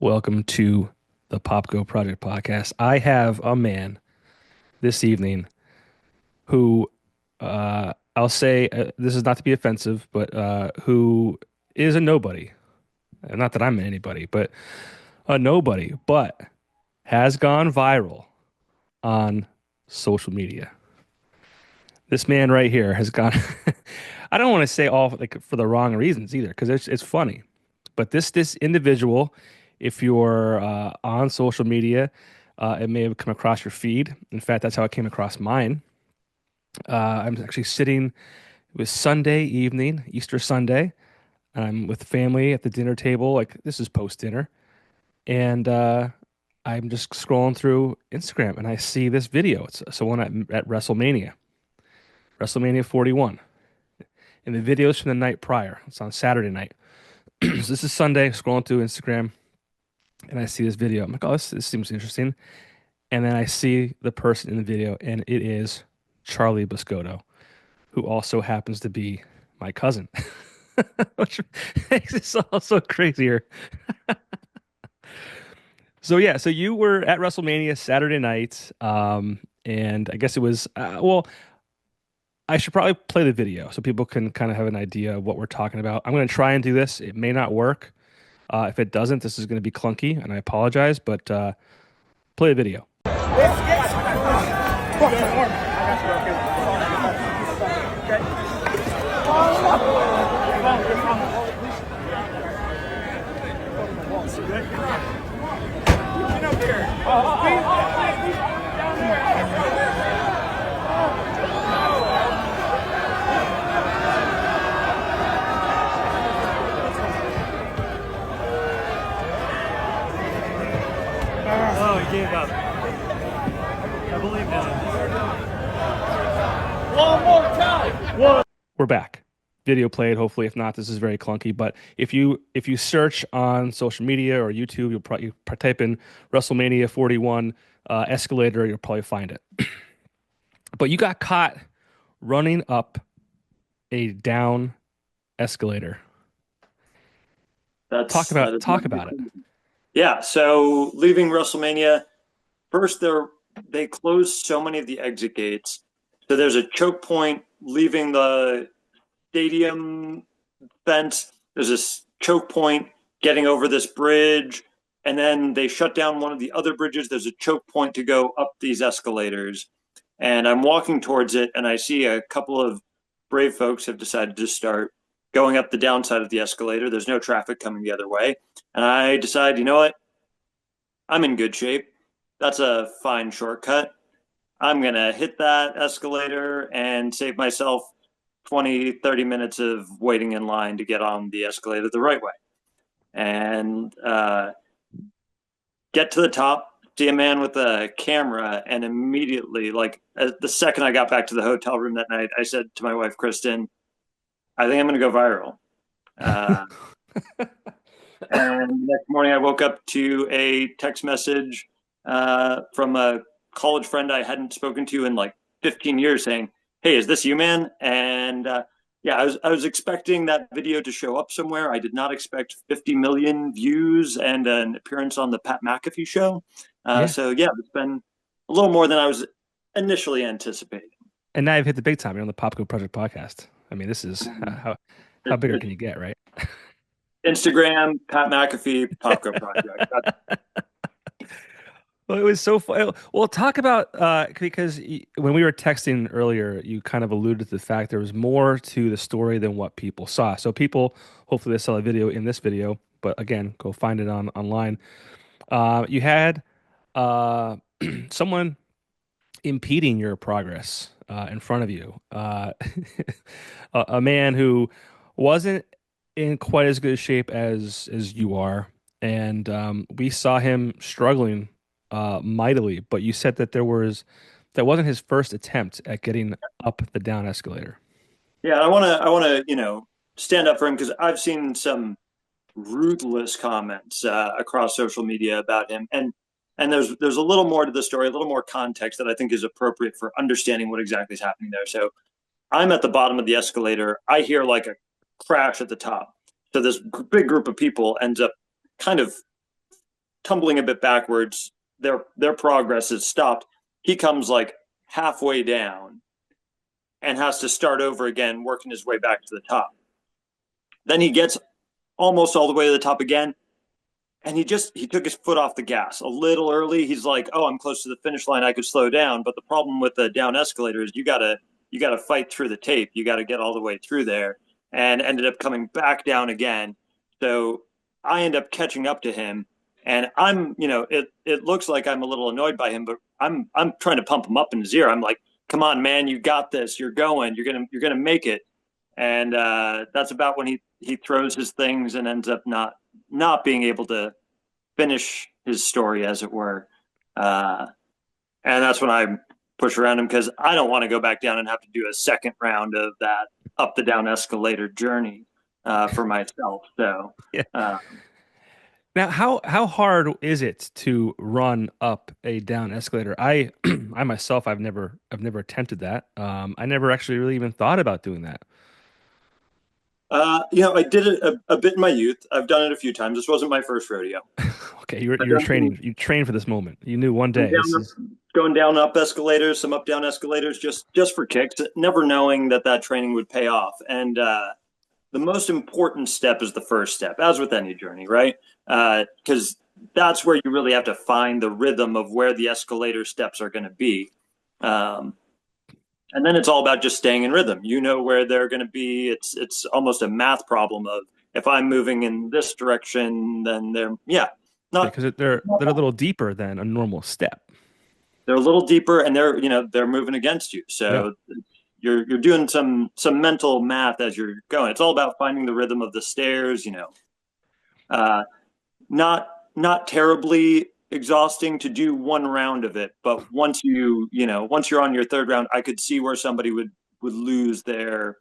Welcome to the Pop Go Project podcast. I have a man this evening who I'll say this is not to be offensive, but who is a nobody. Not that I'm anybody, but a nobody, but has gone viral on social media. This man right here has gone. I don't want to say all like for the wrong reasons either, because it's funny. But this individual, if you're on social media, it may have come across your feed. In fact, that's how it came across mine. I'm actually sitting. It was Sunday evening, Easter Sunday. I'm with family at the dinner table. Like this is post dinner, and I'm just scrolling through Instagram, and I see this video. It's someone at WrestleMania 41. And the videos from the night prior. It's on Saturday night. So this is Sunday, scrolling through Instagram, and I see this video. I'm like, oh, this seems interesting. And then I see the person in the video, and it is Charlie Biscotto, who also happens to be my cousin, which makes it also crazier. So yeah, so you were at WrestleMania Saturday night, and I guess it was well, I should probably play the video so people can kind of have an idea of what we're talking about. I'm going to try and do this. It may not work. If it doesn't, this is going to be clunky, and I apologize, but play the video. Oh, he gave up. I believe that. One more time. We're back. Video played. Hopefully, if not, this is very clunky. But if you search on social media or YouTube, you'll probably type in WrestleMania 41 Escalator, you'll probably find it. But you got caught running up a down escalator. Talk That is talk about it. Yeah, so leaving WrestleMania, first they closed so many of the exit gates. So there's a choke point leaving the stadium fence. There's this choke point getting over this bridge, and then they shut down one of the other bridges. There's a choke point to go up these escalators. And I'm walking towards it, and I see a couple of brave folks have decided to start going up the downside of the escalator. There's no traffic coming the other way. And I decide, you know what? I'm in good shape. That's a fine shortcut. I'm going to hit that escalator and save myself 20, 30 minutes of waiting in line to get on the escalator the right way. And get to the top, see a man with a camera, and immediately, like the second I got back to the hotel room that night, I said to my wife, Kristen, I think I'm going to go viral. And the next morning I woke up to a text message from a college friend I hadn't spoken to in like 15 years saying, hey, is this you, man? And yeah, I was expecting that video to show up somewhere. I did not expect 50 million views and an appearance on the Pat McAfee Show. Yeah. So yeah, it's been a little more than I was initially anticipating. And now you've hit the big time. You're on the Pop Go Project podcast. I mean, this is how bigger can you get, right? Instagram, Pat McAfee, Popco Project. Well, it was so fun. Well, talk about because when we were texting earlier, you kind of alluded to the fact there was more to the story than what people saw. So people, hopefully, they saw a video in this video, but again, go find it online. You had someone impeding your progress in front of you, a man who wasn't in quite as good shape as you are, and we saw him struggling mightily. But you said that that wasn't his first attempt at getting up the down escalator. Yeah, I want to, stand up for him because I've seen some ruthless comments across social media about him, and there's a little more to the story, a little more context that I think is appropriate for understanding what exactly is happening there. So I'm at the bottom of the escalator. I hear like a crash at the top. So this big group of people ends up kind of tumbling a bit backwards. Their progress is stopped. He comes like halfway down and has to start over again, working his way back to the top. Then he gets almost all the way to the top again, and he took his foot off the gas a little early. He's like, "Oh, I'm close to the finish line. I could slow down." But the problem with the down escalator is you gotta fight through the tape. You got to get all the way through there, and ended up coming back down again. So I end up catching up to him, and it looks like I'm a little annoyed by him, but I'm trying to pump him up in his ear. I'm like, "Come on, man, you got this. You're going. You're gonna make it." And that's about when he throws his things and ends up not being able to finish his story, as it were. Uh, and that's when I push around him because I don't want to go back down and have to do a second round of that up the down escalator journey for myself. So, Yeah. uh, Now, how hard is it to run up a down escalator? I myself, I've never attempted that. I never actually really even thought about doing that. I did it a bit in my youth. I've done it a few times. This wasn't my first rodeo. Okay, you were I've you were done training. You trained for this moment. You knew one some day this is going down up escalators, some up down escalators, just for kicks, never knowing that training would pay off. And the most important step is the first step, as with any journey, right? Because that's where you really have to find the rhythm of where the escalator steps are going to be. Um, and then it's all about just staying in rhythm. You know where they're going to be. It's almost a math problem of if I'm moving in this direction, then not because they're a little deeper than a normal step. they're a little deeper and they're moving against you. Yeah, So you're doing some mental math as you're going. It's all about finding the rhythm of the stairs. Uh, not not terribly exhausting to do one round of it, but once you're on your third round, I could see where somebody would lose their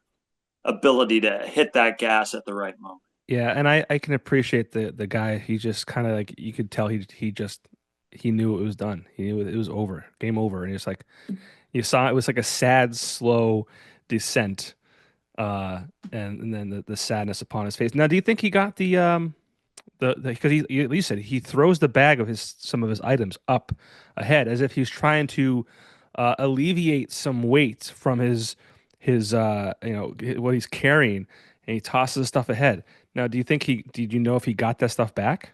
ability to hit that gas at the right moment. yeah, and I can appreciate the guy. He just kind of like you could tell he knew it was done. He knew it was over, game over, and it's like you saw it was like a sad, slow descent, uh, and then the sadness upon his face. Now, do you think he got the because you said he throws the bag of his some of his items up ahead as if he's trying to alleviate some weight from his what he's carrying, and he tosses the stuff ahead. Now, do you think did you know if he got that stuff back?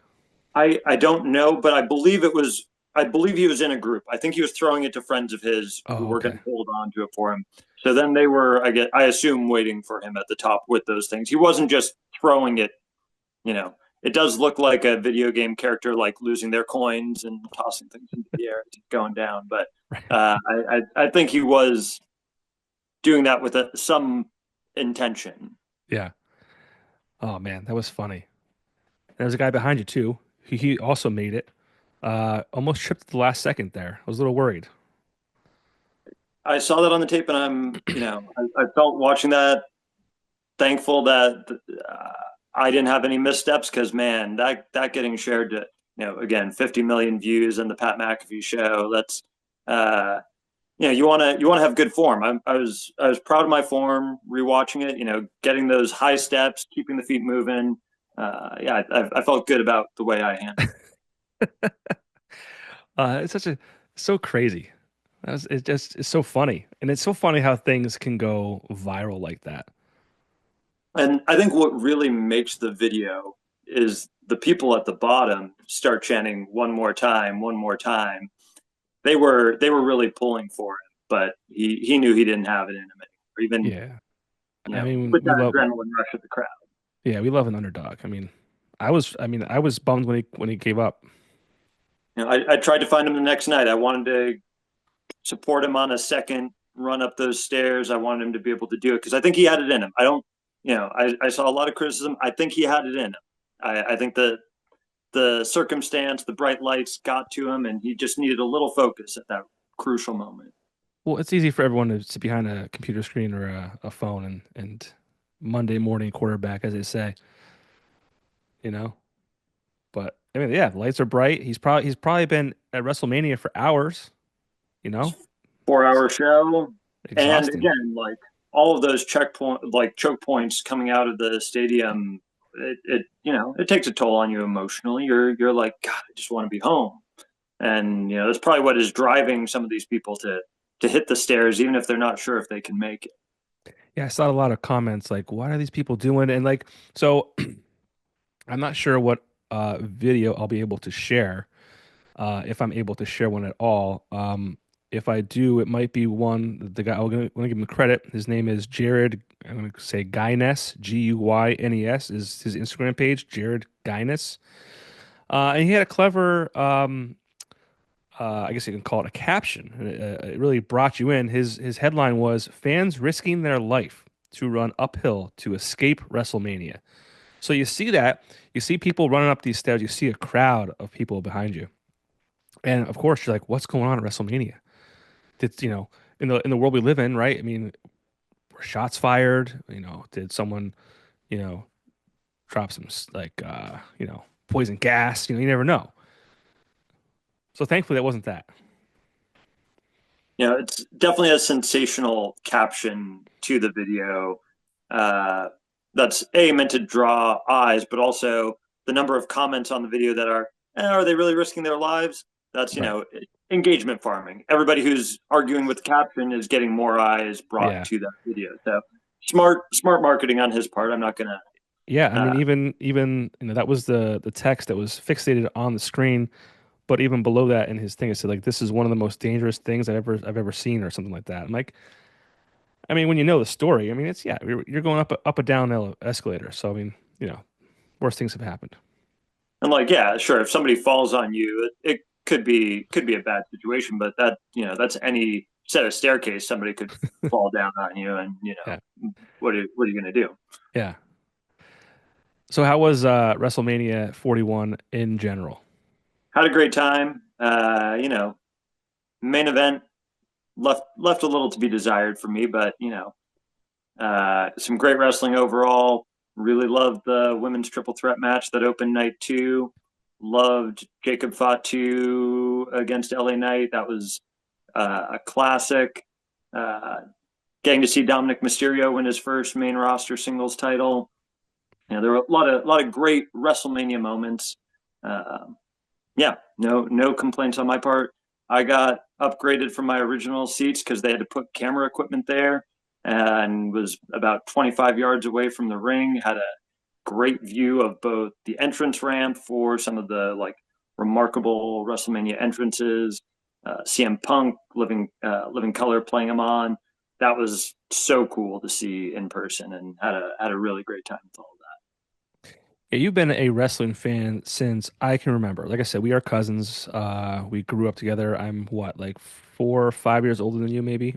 I don't know, but I believe he was in a group. I think he was throwing it to friends of his who Oh, were going okay. to hold on to it for him. So then they were, I assume, waiting for him at the top with those things. He wasn't just throwing it. You know, it does look like a video game character, like losing their coins and tossing things into the air, going down. But I think he was doing that with some intention. Yeah. Oh man, that was funny. There's a guy behind you too. He also made it. Almost tripped at the last second there. I was a little worried. I saw that on the tape, and I felt watching that thankful that I didn't have any missteps because man, that getting shared to again 50 million views and the Pat McAfee show. That's uh, you want to have good form. I was proud of my form rewatching it. Getting those high steps, keeping the feet moving. Yeah, I felt good about the way I handled it. It's so crazy. It's so funny, and it's so funny how things can go viral like that. And I think what really makes the video is the people at the bottom start chanting one more time. They were really pulling for him, but he knew he didn't have it in him anymore. Even Yeah, I mean with we that love adrenaline rush of the crowd. yeah we love an underdog. I was bummed when he gave up. I tried to find him the next night. I wanted to support him on a second run up those stairs. I wanted him to be able to do it because I think he had it in him. I don't, I saw a lot of criticism. I think he had it in him. I think the circumstance, the bright lights got to him, and he just needed a little focus at that crucial moment. Well, it's easy for everyone to sit behind a computer screen or a phone and Monday morning quarterback, as they say, you know. But I mean, yeah, the lights are bright. He's probably been at WrestleMania for hours, you know. 4 hour show, and Exhausting. again, like all of those checkpoint, like choke points coming out of the stadium, it takes a toll on you emotionally. You're like, God, I just want to be home. And that's probably what is driving some of these people to hit the stairs, even if they're not sure if they can make it. Yeah, I saw a lot of comments like, what are these people doing? And like, so I'm not sure what video I'll be able to share, if I'm able to share one at all. If I do, it might be one, the guy, I'm gonna give him credit. His name is Jared, I'm gonna say Guyness, Guynes is his Instagram page, Jared Guyness. And he had a clever, I guess you can call it a caption. It really brought you in. His headline was "Fans risking their life to run uphill to escape WrestleMania." So you see that, you see people running up these stairs, you see a crowd of people behind you, and of course you're like, "What's going on at WrestleMania?" Did in the world we live in, right? I mean, were shots fired? Did someone you know drop some poison gas? You never know. So thankfully that wasn't that. It's definitely a sensational caption to the video. Uh, that's a meant to draw eyes, but also the number of comments on the video that are they really risking their lives? That's Right. engagement farming. Everybody who's arguing with the caption is getting more eyes brought Yeah. to that video. So smart marketing on his part. I'm not gonna. Yeah, I Uh, mean, even that was the text that was fixated on the screen, but even below that in his thing, it said like, "This is one of the most dangerous things I've ever seen," or something like that. I'm like, I mean, when you know the story, I mean, it's yeah, you're going up a down escalator, so I mean, you know, worse things have happened. and like, yeah, sure. If somebody falls on you, it could be a bad situation, but that's any set of staircase. Somebody could fall down on you, and Yeah, what are you going to do? yeah. So how was WrestleMania 41 in general? Had a great time. Main event left a little to be desired for me, but some great wrestling overall. Really loved the women's triple threat match that opened night two. Loved Jacob Fatu against LA Knight. That was a classic. Uh, Getting to see Dominic Mysterio win his first main roster singles title. There were a lot of great WrestleMania moments. Uh, yeah, no complaints on my part. I got upgraded from my original seats because they had to put camera equipment there, and was about 25 yards away from the ring. Had a great view of both the entrance ramp for some of the remarkable WrestleMania entrances. CM Punk, Living Color playing him on. That was so cool to see in person, and had a really great time with all of Yeah, you've been a wrestling fan since I can remember. Like I said, we are cousins. We grew up together. I'm what, like 4 or 5 years older than you, maybe.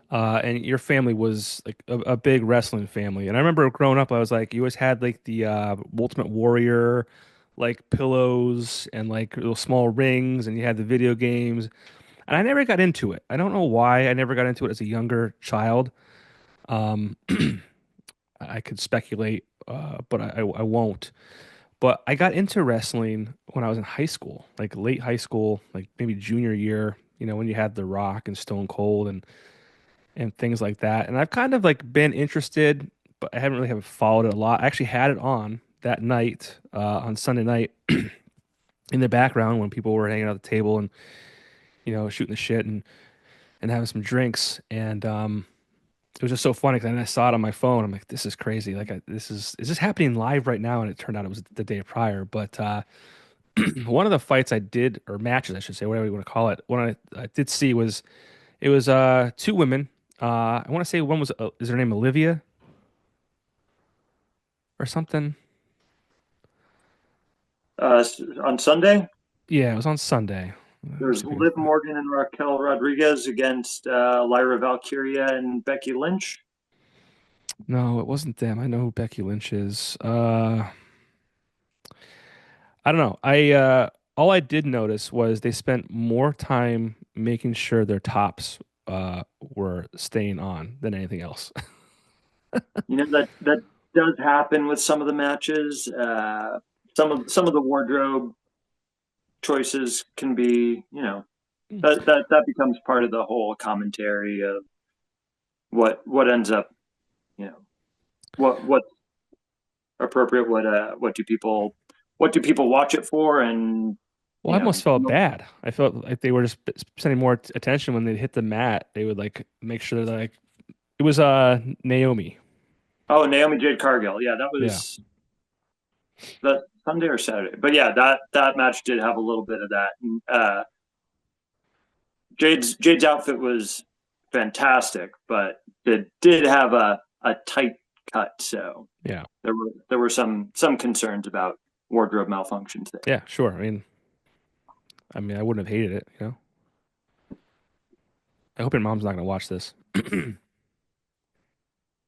And your family was like a big wrestling family. And I remember growing up, I was like, you always had like the Ultimate Warrior, like pillows and like little small rings, and you had the video games. And I never got into it. I don't know why I never got into it as a younger child. Um, I could speculate, but I won't. But I got into wrestling when I was in high school, like late high school, like maybe junior year, when you had The Rock and Stone Cold and things like that. And I've kind of like been interested, but I haven't really have followed it a lot. I actually had it on that night, on Sunday night in the background when people were hanging out at the table and shooting the shit and having some drinks. And it was just so funny because I saw it on my phone. I'm like, this is crazy. Like, is this happening live right now? And it turned out it was the day prior. But one of the fights I did, or matches, I should say, whatever you want to call it, one I did see was it was two women. I want to say one was is her name Olivia or something? on Sunday. Yeah, it was on Sunday. Let's There's see if we can Liv Morgan and Raquel Rodriguez against Lyra Valkyria and Becky Lynch. No, it wasn't them. I know who Becky Lynch is. I don't know. I all I did notice was they spent more time making sure their tops were staying on than anything else. That does happen with some of the matches. Some of the wardrobe choices can be, that becomes part of the whole commentary of what ends up, you know, what appropriate? What do people watch it for? And Well, I almost felt bad. I felt like they were just sending more attention when they hit the mat. They would like make sure that like it was Naomi. oh, Naomi Jade Cargill. Yeah, that Yeah. was that Sunday or Saturday. But yeah, that match did have a little bit of that. And, Jade's outfit was fantastic, but it did have a tight cut. So Yeah. there were some concerns about wardrobe malfunctions there. Yeah, sure. I mean I wouldn't have hated it, you know. I hope your mom's not gonna watch this.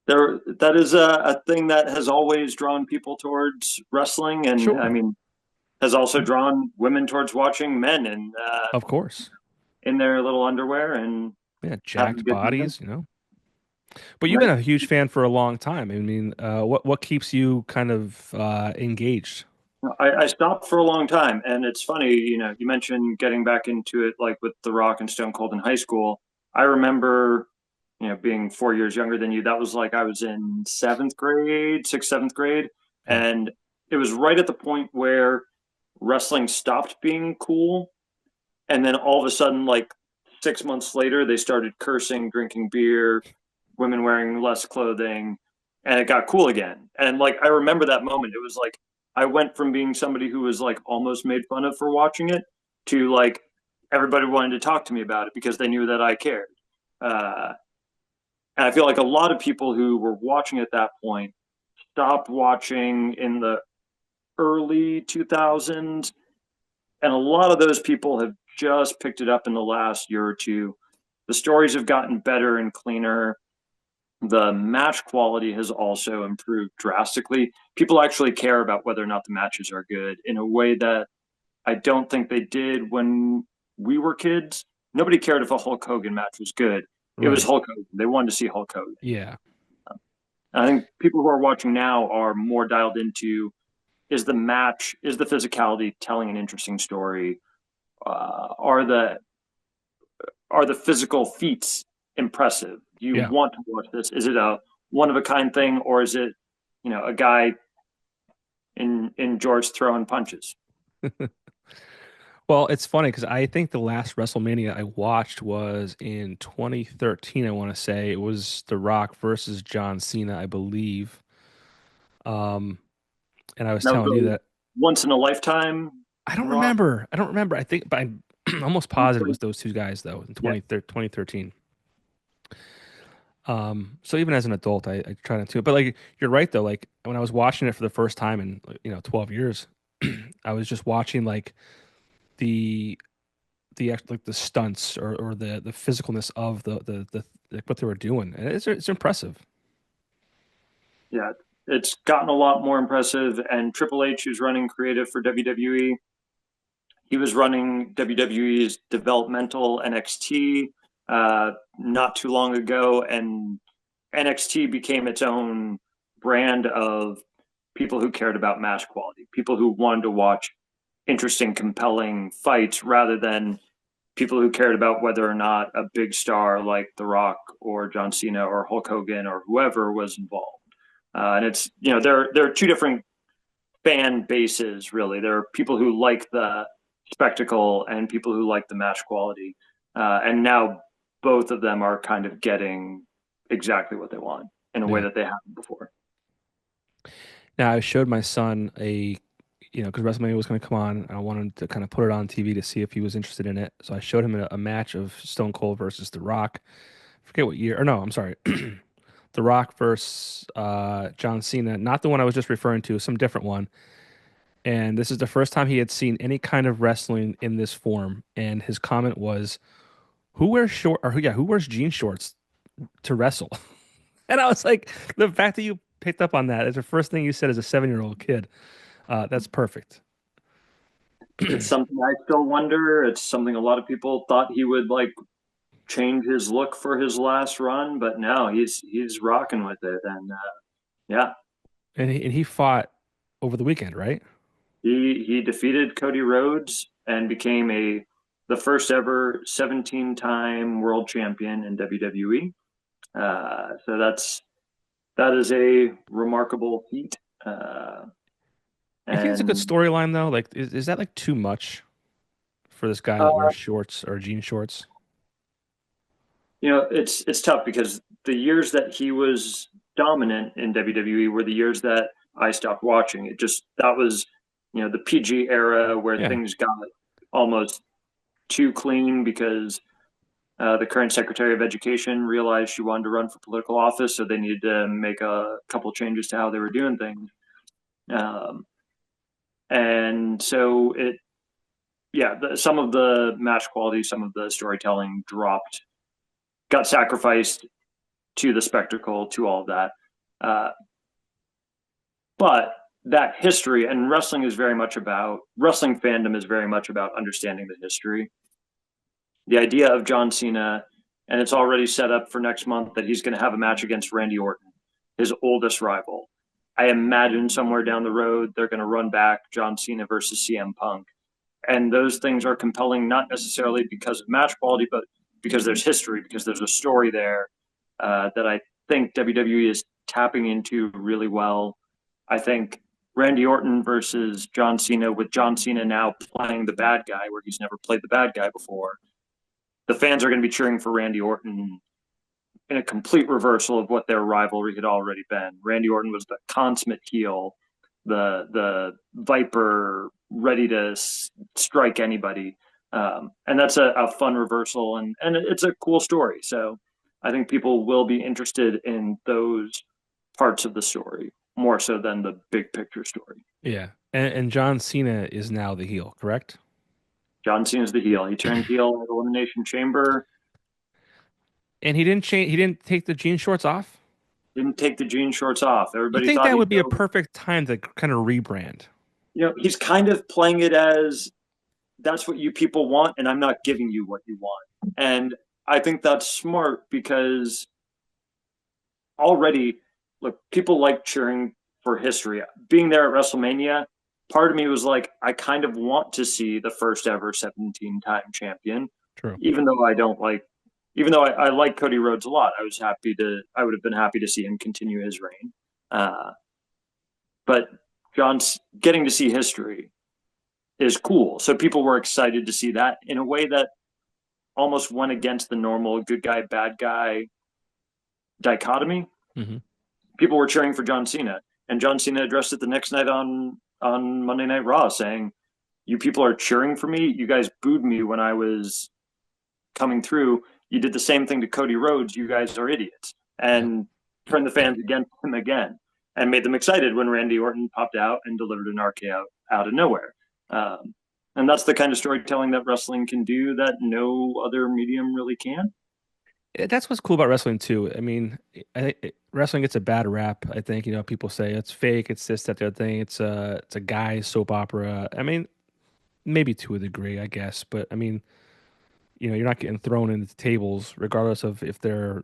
That is a thing that has always drawn people towards wrestling, and I Sure. mean has also drawn women towards watching men Of course. in their little underwear and Yeah, having a jacked good time. bodies, you know. But you've been Right. a huge fan for a long time. I mean, what keeps you kind of engaged? I stopped for a long time, and it's funny, you mentioned getting back into it, like with The Rock and Stone Cold in high school. I remember, being 4 years younger than you. That was like I was in seventh grade, sixth, seventh grade, Yeah. and it was right at the point where wrestling stopped being cool, and then all of a sudden, like 6 months later, they started cursing, drinking beer, women wearing less clothing, and it got cool again. And like I remember that moment. It was like I went from being somebody who was like almost made fun of for watching it to like everybody wanted to talk to me about it because they knew that I cared. Uh, and I feel like a lot of people who were watching at that point stopped watching in the early 2000s, and a lot of those people have just picked it up in the last year or two. The stories have gotten better and cleaner. The match quality has also improved drastically. People actually care about whether or not the matches are good in a way that I don't think they did when we were kids. Nobody cared if a Hulk Hogan match was good. It was Right. Hulk Hogan. They wanted to see Hulk Hogan. Yeah. And I think people who are watching now are more dialed into, is the match, is the physicality telling an interesting story? Are the physical feats impressive? Do you Yeah. want to watch this? Is it a one of a kind thing, or is it, a guy in George throwing punches? Well, it's funny because I think the last WrestleMania I watched was in 2013, I want to say. It was The Rock versus John Cena, I believe. Um, and I was That was telling you a that once in a lifetime I don't Rock. remember. I don't remember. I think, but I'm almost positive it was those two guys though in Yeah, 2013. So even as an adult, I try not to. But like you're right though. Like when I was watching it for the first time in 12 years, I was just watching like the like the stunts or the physicalness of the like what they were doing, and it's impressive. yeah. It's gotten a lot more impressive. And Triple H, who's running creative for WWE, he was running WWE's developmental NXT not too long ago, and NXT became its own brand of people who cared about match quality, people who wanted to watch interesting, compelling fights rather than people who cared about whether or not a big star like The Rock or John Cena or Hulk Hogan or whoever was involved. And it's, there are two different fan bases, really. There are people who like the spectacle and people who like the match quality. And now both of them are kind of getting exactly what they want in a way Yeah. that they haven't before. Now I showed my son because WrestleMania was going to come on, I wanted to kind of put it on TV to see if he was interested in it. So I showed him a match of Stone Cold versus The Rock. Forget what year, or no, I'm sorry. The Rock versus John Cena, not the one I was just referring to, some different one. And this is the first time he had seen any kind of wrestling in this form. And his comment was, "Who wears short or who wears jean shorts to wrestle?" And I was like, the fact that you picked up on that is the first thing you said as a 7-year-old kid. That's perfect. It's something I still wonder. It's something a lot of people thought he would like change his look for his last run, but no, he's rocking with it. And yeah, And he fought over the weekend, right? he defeated Cody Rhodes and became the first ever 17-time world champion in WWE. So that is a remarkable feat. Uh, You think it's a good and storyline though? Like, is that like too much for this guy that uh, wears shorts or jean shorts? it's tough because the years that he was dominant in WWE were the years that I stopped watching. It just that was the PG era where Yeah. things got almost too clean because the current Secretary of Education realized she wanted to run for political office, so they needed to make a couple changes to how they were doing things. Um, and so some of the match quality, some of the storytelling dropped, got sacrificed to the spectacle, to all of that. Uh, but that history and wrestling fandom is very much about understanding the history. The idea of John Cena, and it's already set up for next month that he's going to have a match against Randy Orton, his oldest rival. I imagine somewhere down the road they're going to run back John Cena versus CM Punk. And those things are compelling not necessarily because of match quality, but because there's history, because there's a story there that I think WWE is tapping into really well. I think Randy Orton versus John Cena, with John Cena now playing the bad guy where he's never played the bad guy before, the fans are going to be cheering for Randy Orton in a complete reversal of what their rivalry had already been. Randy Orton was the consummate heel, the Viper, ready to strike anybody, and that's a fun reversal, and it's a cool story. So I think people will be interested in those parts of the story more so than the big picture story. Yeah. And John Cena is now the heel, correct? John Cena's the heel. He turned heel at Elimination Chamber. And he didn't change. He didn't take the jean shorts off. Didn't take the jean shorts off. You Everybody think thought that would he'd be a go. perfect time to kind of rebrand? He's kind of playing it as that's what you people want, and I'm not giving you what you want. And I think that's smart because already, look, people like cheering for history. Being there at WrestleMania, part of me was like, I kind of want to see the first ever 17-time champion, True. even though I don't like, even though I like Cody Rhodes a lot. I would have been happy to see him continue his reign. Uh, but John's getting to see history is cool. So people were excited to see that in a way that almost went against the normal good guy, bad guy dichotomy. Hmm. People were cheering for John Cena, and John Cena addressed it the next night on Monday Night Raw, saying, "You people are cheering for me. You guys booed me when I was coming through. You did the same thing to Cody Rhodes. You guys are idiots." Yeah. And turned the fans against him again, and made them excited when Randy Orton popped out and delivered an RKO out of nowhere. Um, and that's the kind of storytelling that wrestling can do that no other medium really can. That's what's cool about wrestling too. I mean, wrestling gets a bad rap. I think people say it's fake, it's this, that, the other thing. It's a guy soap opera. I mean, maybe to a degree, I guess. But I mean, you're not getting thrown into the tables regardless of if they're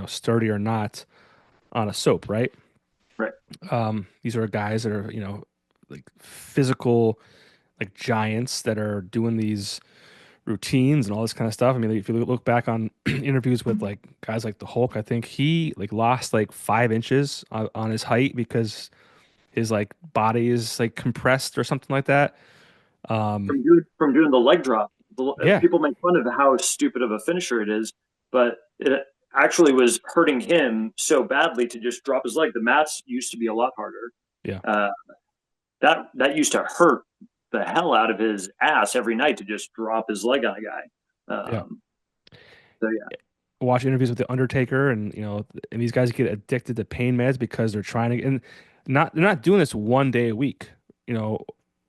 sturdy or not on a soap, right? Right. These are guys that are like physical, like giants that are doing these routines and all this kind of stuff. I mean, if you look back on interviews with like guys like the Hulk, I think he like lost like 5 inches on his height because his like body is like compressed or something like that. Um, From doing the leg drop. yeah, People make fun of how stupid of a finisher it is, but it actually was hurting him so badly to just drop his leg. The mats used to be a lot harder. yeah, Uh, that used to hurt the hell out of his ass every night to just drop his leg on a guy. yeah. So yeah, Watch interviews with the Undertaker, and and these guys get addicted to pain meds because they're trying to, and they're not doing this one day a week,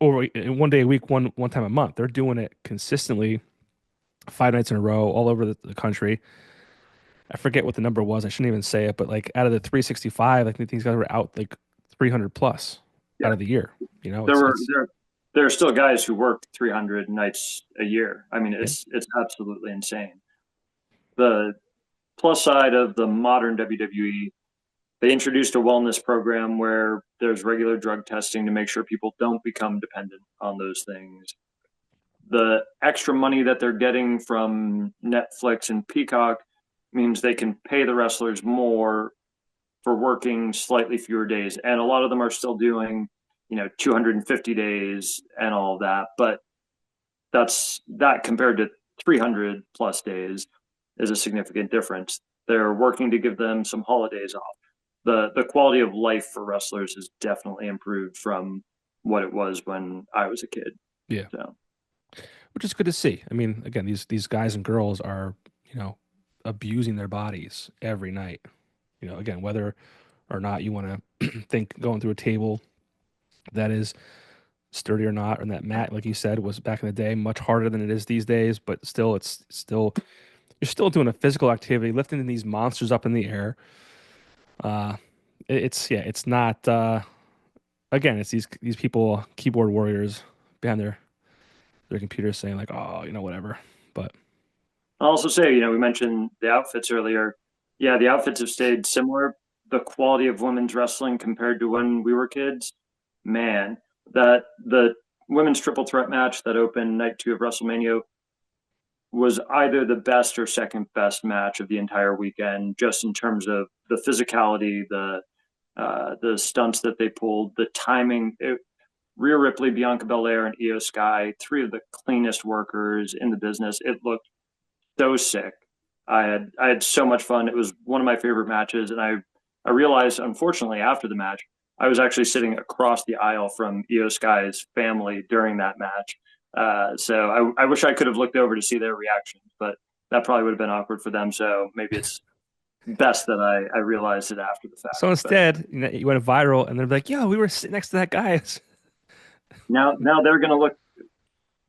or one day a week, one time a month. They're doing it consistently, 5 nights in a row, all over the country. I forget what the number was. I shouldn't even say it, but like out of the 365, I think these guys were out like 300 plus yeah. out of the year. There were It's there are still guys who work 300 nights a year. I mean, yeah, it's absolutely insane. The plus side of the modern WWE, they introduced a wellness program where there's regular drug testing to make sure people don't become dependent on those things. The extra money that they're getting from Netflix and Peacock means they can pay the wrestlers more for working slightly fewer days, and a lot of them are still doing 250 days and all of that. But that compared to 300 plus days is a significant difference. They're working to give them some holidays off. The quality of life for wrestlers has definitely improved from what it was when I was a kid. Yeah, So which is good to see. I mean, again, these guys and girls are, you know, abusing their bodies every night. Again, whether or not you want to think going through a table that is sturdy or not, and that mat, like you said, was back in the day much harder than it is these days, but still, it's still you're still doing a physical activity, lifting these monsters up in the air. Uh, it's not. Again, it's these people, keyboard warriors behind their computers saying like, oh, whatever. But I'll also say, we mentioned the outfits earlier. Yeah, the outfits have stayed similar. The quality of women's wrestling compared to when we were kids, man, that the women's triple threat match that opened night two of WrestleMania was either the best or second best match of the entire weekend, just in terms of the physicality, the stunts that they pulled, the timing. Rhea Ripley, Bianca Belair, and Io Sky, three of the cleanest workers in the business. It looked so sick. I had so much fun. It was one of my favorite matches, and I realized, unfortunately, after the match, I was actually sitting across the aisle from Io Sky's family during that match. So I wish I could have looked over to see their reactions, but that probably would have been awkward for them. So maybe it's best that I realized it after the so fact. But instead, you went viral, and they're like, "Yeah, we were sitting next to that guy." now they're gonna look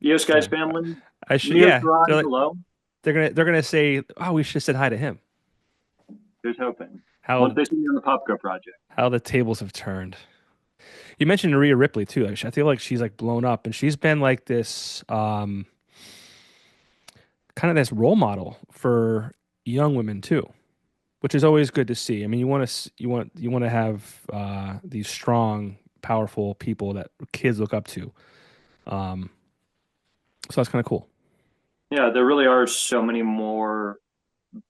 Io Sky's Yeah, family. I should. Mio Yeah, Shirai, they're like hello. they're gonna say, "Oh, we should have said hi to him." Here's hoping. Once How they see me on the Popco project. how the tables have turned. You mentioned Rhea Ripley too. I feel like she's like blown up, and she's been like this kind of this role model for young women too, which is always good to see. I mean, you want to have these strong, powerful people that kids look up to. Um, so that's kind of cool. Yeah, there really are so many more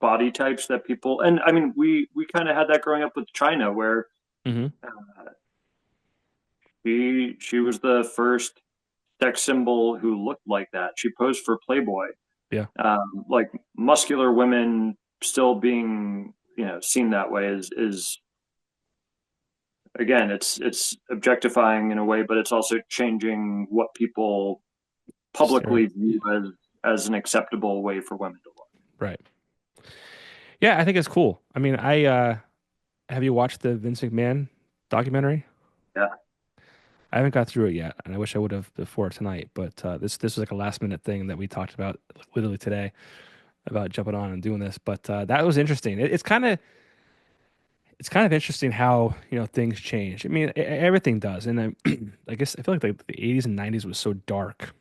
body types that people, and I mean, we kind of had that growing up with China, where Hmm. uh, she was the first sex symbol who looked like that. She posed for Playboy. Yeah, Like muscular women still being seen that way is again, it's objectifying in a way, but it's also changing what people Stereo. publicly view as an acceptable way for women to look. Right. Yeah, I think it's cool. I mean, I have you watched the Vince McMahon documentary? Yeah. I haven't got through it yet, and I wish I would have before tonight. But this was like a last minute thing that we talked about literally today about jumping on and doing this. But that was interesting. It's kind of interesting how things change. I mean, everything does, and I guess I feel like the 80s and 90s was so dark,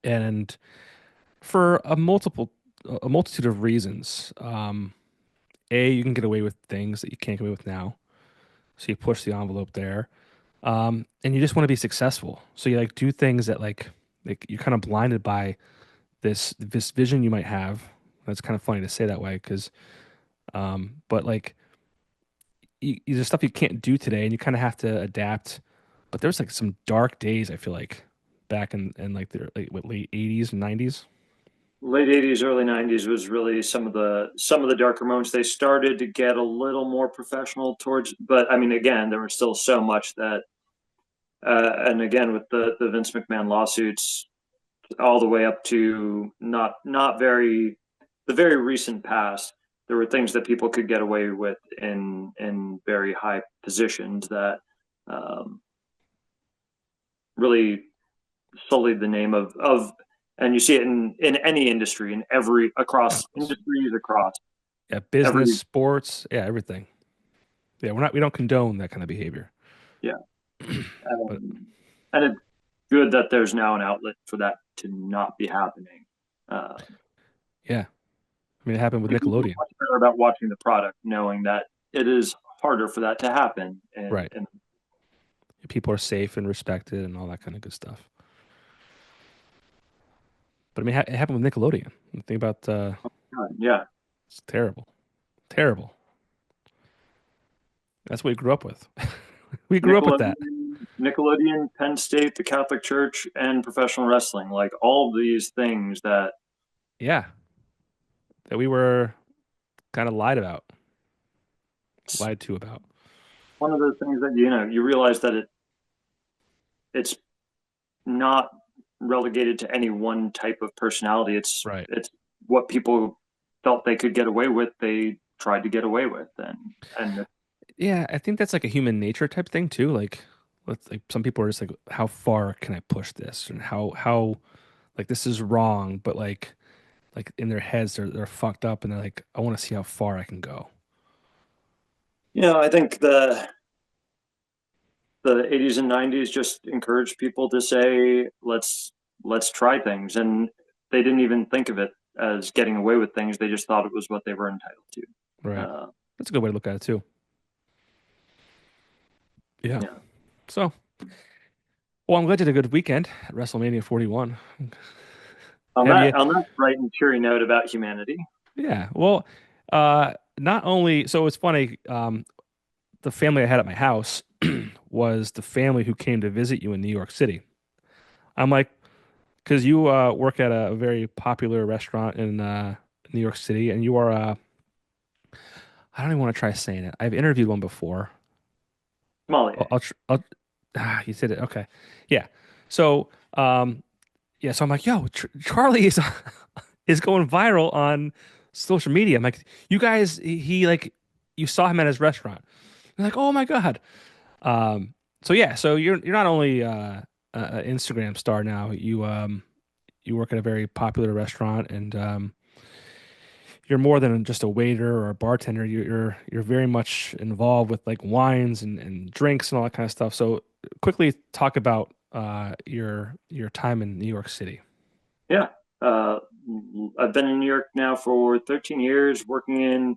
and for a multitude of reasons. You can get away with things that you can't get away with now, so you push the envelope there. And you just want to be successful. So you like do things that like you're kind of blinded by this vision you might have. That's kind of funny to say that way because but like there's stuff you can't do today and you kind of have to adapt. But there's like some dark days I feel like back in like the late 80s and 90s. Late 80s, early 90s was really some of the darker moments. They started to get a little more professional towards, but I mean, again, there was still so much that, and again, with the Vince McMahon lawsuits, all the way up to not very the very recent past, there were things that people could get away with in very high positions that um, really sullied the name of and you see it in any industry, in every across industries, across Yeah, business, every. sports, yeah, everything. Yeah, we don't condone that kind of behavior. Yeah. But And it's good that there's now an outlet for that to not be happening. uh, yeah, I mean it happened with People feel Nickelodeon. much better about watching the product knowing that it is harder for that to happen, Right. and People are safe and respected and all that kind of good stuff. But I mean, it happened with Nickelodeon. Think about yeah. it's terrible, terrible. That's what we grew up with. We grew up with that. Nickelodeon, Penn State, the Catholic Church, and professional wrestling. Like all of these things that Yeah, that we were kind of it's lied to about. one of those things that you realize that it's not relegated to any one type of personality. It's Right. it's what people felt they could get away with, they tried to get away with, and Yeah, I think that's like a human nature type thing too. Like, let's like some people are just like, how far can I push this, and how like this is wrong, but like in their heads they're fucked up, and they're like, I want to see how far I can go. I think the 80s and 90s just encouraged people to say let's try things, and they didn't even think of it as getting away with things. They just thought it was what they were entitled to. Right. uh, That's a good way to look at it too. Yeah. yeah, So, well, I'm glad you had a good weekend at WrestleMania 41. on Have you? that bright and cheery note about humanity. Yeah. Well, not only, so it's funny, the family I had at my house was the family who came to visit you in New York City. I'm like, because you work at a very popular restaurant in New York City, and you are, I don't even want to try saying it. I've interviewed one before. Sommelier. You said it. Okay. Yeah. So, yeah. So I'm like, yo, Charlie is is going viral on social media. I'm like, you guys, he like, you saw him at his restaurant. You're like, oh my God. So yeah, so you're not only an Instagram star now, you work at a very popular restaurant, and you're more than just a waiter or a bartender. You're very much involved with like wines and drinks and all that kind of stuff. So quickly talk about your time in New York City. Yeah. uh, I've been in New York now for 13 years, working in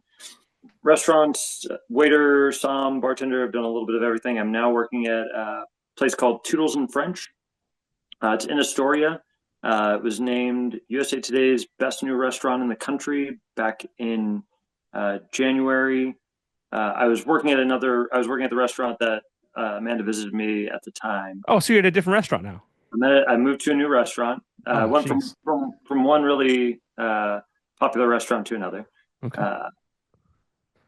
restaurants, waiter, som, bartender. I've done a little bit of everything. I'm now working at a place called Toodles and French. It's in Astoria. It was named USA Today's best new restaurant in the country back in January. I was working at the restaurant that Amanda visited me at the time. Oh, so you're at a different restaurant now. I moved to a new restaurant. Oh, Went jeez. from one really popular restaurant to another. Okay. Uh,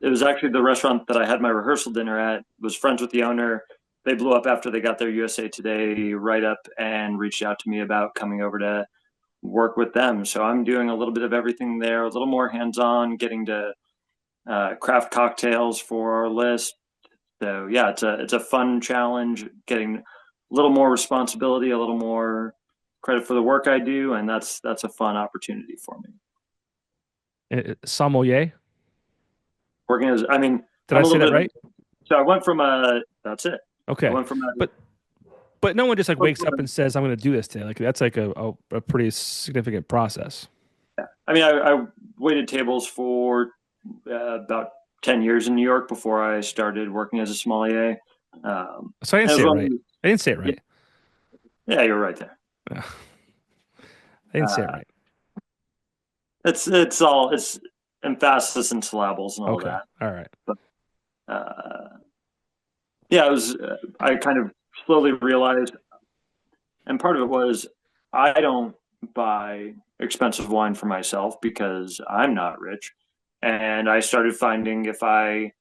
it was actually the restaurant that I had my rehearsal dinner at. Was friends with the owner. They blew up after they got their USA Today write up and reached out to me about coming over to work with them. So I'm doing a little bit of everything there, a little more hands on, getting to craft cocktails for our list. So yeah, it's a fun challenge, getting a little more responsibility, a little more credit for the work I do, and that's a fun opportunity for me. Sommelier. Working as, I mean, Did I I'm a say little that bit. right? So I went from a. That's it. I Okay. went from a. But no one just like wakes up and says, I'm going to do this today. Like that's like a pretty significant process. I mean, I waited tables for about 10 years in New York before I started working as a sommelier. So I didn't and it say was it one, right. I didn't say it yeah, right. yeah, you're right there. Yeah, I didn't say it Uh, right. it's emphasis and syllables and all Okay. that. All right. But yeah, it was. I kind of slowly realized, and part of it was I don't buy expensive wine for myself because I'm not rich, and I started finding if I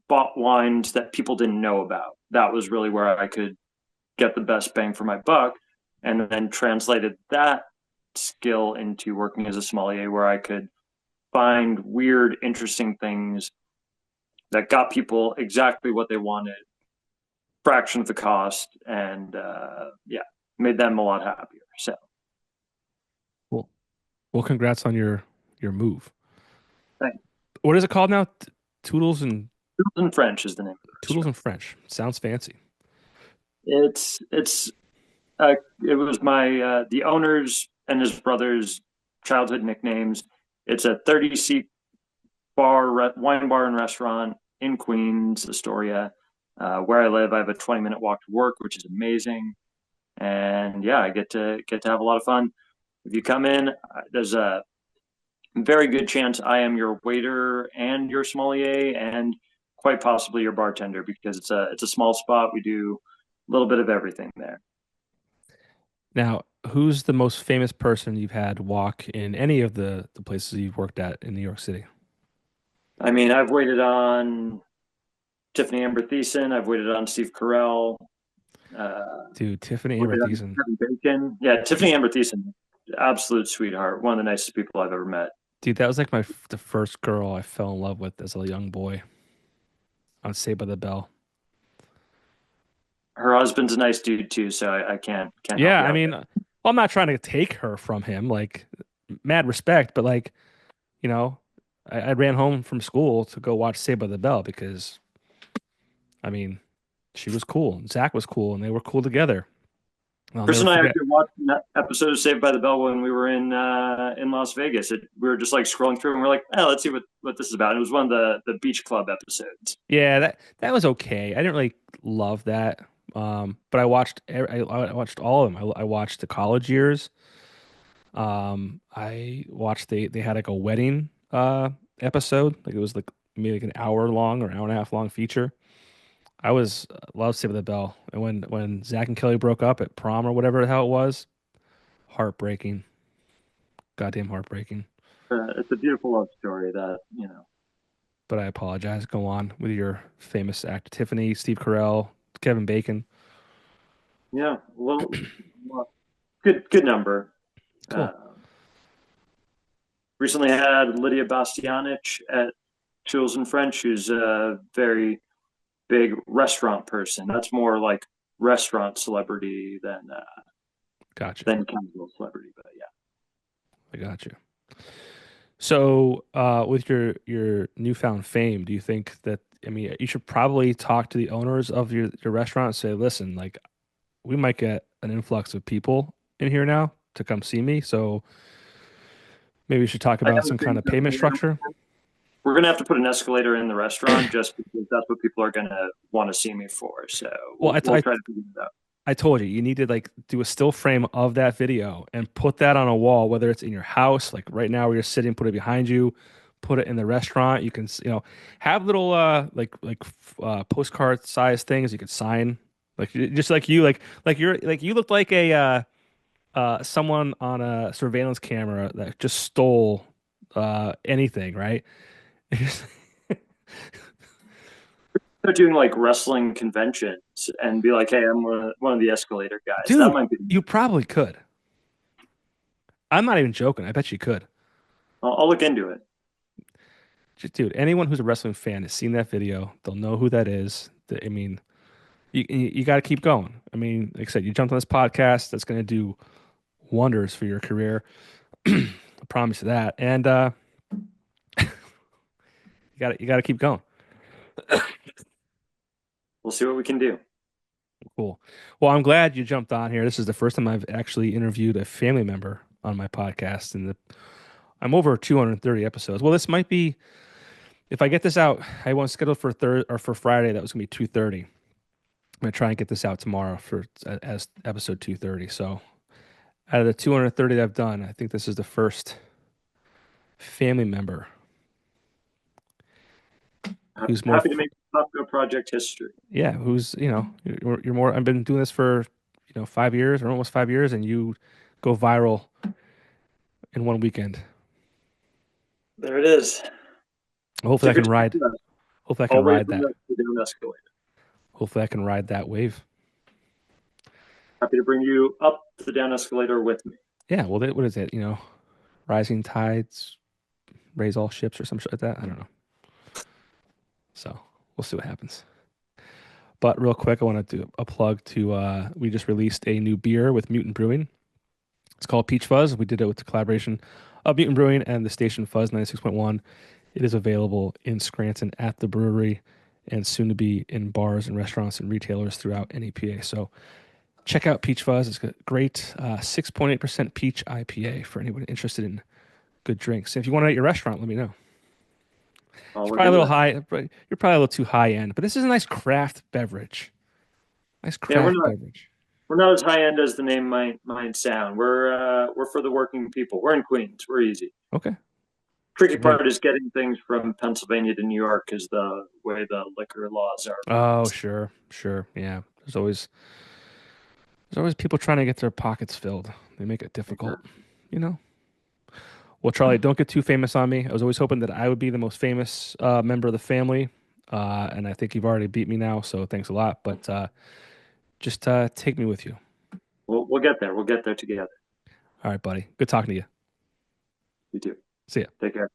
bought wines that people didn't know about, that was really where I could get the best bang for my buck, and then translated that skill into working as a sommelier, where I could find weird, interesting things that got people exactly what they wanted, fraction of the cost, and yeah, made them a lot happier. So, Well, well, congrats on your move. thanks. What is it called now? Toodles and In French is the name of the Toodles restaurant. and French. Sounds fancy. It's it was my the owner's and his brother's childhood nicknames. It's a 30-seat wine bar and restaurant in Queens, Astoria. Where I live, I have a 20-minute walk to work, which is amazing. And yeah, I get to have a lot of fun. If you come in, there's a very good chance I am your waiter and your sommelier, and quite possibly your bartender because it's a small spot. We do a little bit of everything there. Now, who's the most famous person you've had walk in any of the places you've worked at in New York City? I mean, I've waited on Tiffany Amber Thiessen. I've waited on Steve Carell. Dude, Tiffany Amber Waited on Thiessen. Kevin Bacon. Yeah, Tiffany Amber Thiessen, absolute sweetheart. One of the nicest people I've ever met. Dude, that was like the first girl I fell in love with as a young boy on Saved by the Bell. Her husband's a nice dude too, so I can't help Yeah, you I out mean, there. well, I'm not trying to take her from him, like mad respect, but like, you know, I ran home from school to go watch Saved by the Bell because, I mean, she was cool. And Zach was cool, and they were cool together. I'll Chris never and I forget. actually watched that episode of Saved by the Bell when we were in Las Vegas. We were just like scrolling through and we're like, oh, let's see what this is about. And it was one of the beach club episodes. Yeah, that was okay. I didn't really love that, but I watched all of them. I watched the college years. I watched they had like a wedding episode, like it was like maybe like an hour long or hour and a half long feature. I was loved Saved by the Bell, and when Zach and Kelly broke up at prom or whatever how it was, heartbreaking, goddamn heartbreaking. It's a beautiful love story that But I apologize. Go on with your famous act, Tiffany, Steve Carell, Kevin Bacon. yeah, well, good number. Uh, Cool. Recently had Lydia Bastianich at Jules and French, who's a very big restaurant person. That's more like restaurant celebrity Gotcha. than casual celebrity. But yeah, I got you. So, with your newfound fame, do you think that I mean you should probably talk to the owners of your restaurant and say, listen, like we might get an influx of people in here now to come see me, so maybe we should talk I about know some kind things of payment structure. we're gonna have to put an escalator in the restaurant just because that's what people are gonna want to see me for. So Well, we'll try to figure it out. I told you, you need to like do a still frame of that video and put that on a wall, whether it's in your house, like right now where you're sitting, put it behind you, put it in the restaurant. You can, have little postcard size things you could sign, just like you looked like a someone on a surveillance camera that just stole anything, right? They're doing like wrestling conventions and be like, "Hey, I'm one of the escalator guys." That Dude, might be. you probably could. I'm not even joking. I bet you could. I'll look into it. Dude, anyone who's a wrestling fan has seen that video. They'll know who that is. I mean, you got to keep going. I mean, like I said, you jumped on this podcast. That's going to do wonders for your career. I promise you that. And you got to keep going. We'll see what we can do. Cool. Well, I'm glad you jumped on here. This is the first time I've actually interviewed a family member on my podcast, and I'm over 230 episodes. Well, this might be if I get this out. I want scheduled for for Friday. That was gonna be 230. I'm gonna try and get this out tomorrow for as episode 230. So out of the 230 that I've done, I think this is the first family member who's more, Happy to make Top Go project history. yeah, who's you're more. I've been doing this for 5 years or almost 5 years, and you go viral in one weekend. There it is. Hopefully I Secret can to ride. success. Hopefully I can Always ride that. remember the down escalator. Hopefully I can ride that wave. Happy to bring you up the down escalator with me. Yeah. Well, what is it? Rising tides raise all ships or some shit like that. I don't know. So we'll see what happens. But real quick, I want to do a plug to. We just released a new beer with Mutant Brewing. It's called Peach Fuzz. We did it with the collaboration of Mutant Brewing and the station Fuzz 96.1. It is available in Scranton at the brewery and soon to be in bars and restaurants and retailers throughout NEPA. So check out Peach Fuzz. It's a great 6.8% peach IPA for anyone interested in good drinks. If you want it at your restaurant, let me know. I'll It's look probably a into little it. high. You're probably a little too high end, but this is a nice craft beverage. Nice Yeah, craft beverage. we're not as high end as the name might sound. We're for the working people. We're in Queens. We're easy. Okay. Tricky Hey. part is getting things from Pennsylvania to New York is the way the liquor laws are. Oh, sure, sure. Yeah. There's always people trying to get their pockets filled. They make it difficult, you know? Well, Charlie, don't get too famous on me. I was always hoping that I would be the most famous member of the family. And I think you've already beat me now, so thanks a lot. But just take me with you. We'll get there. We'll get there together. All right, buddy. Good talking to you. You too. See ya. Take care.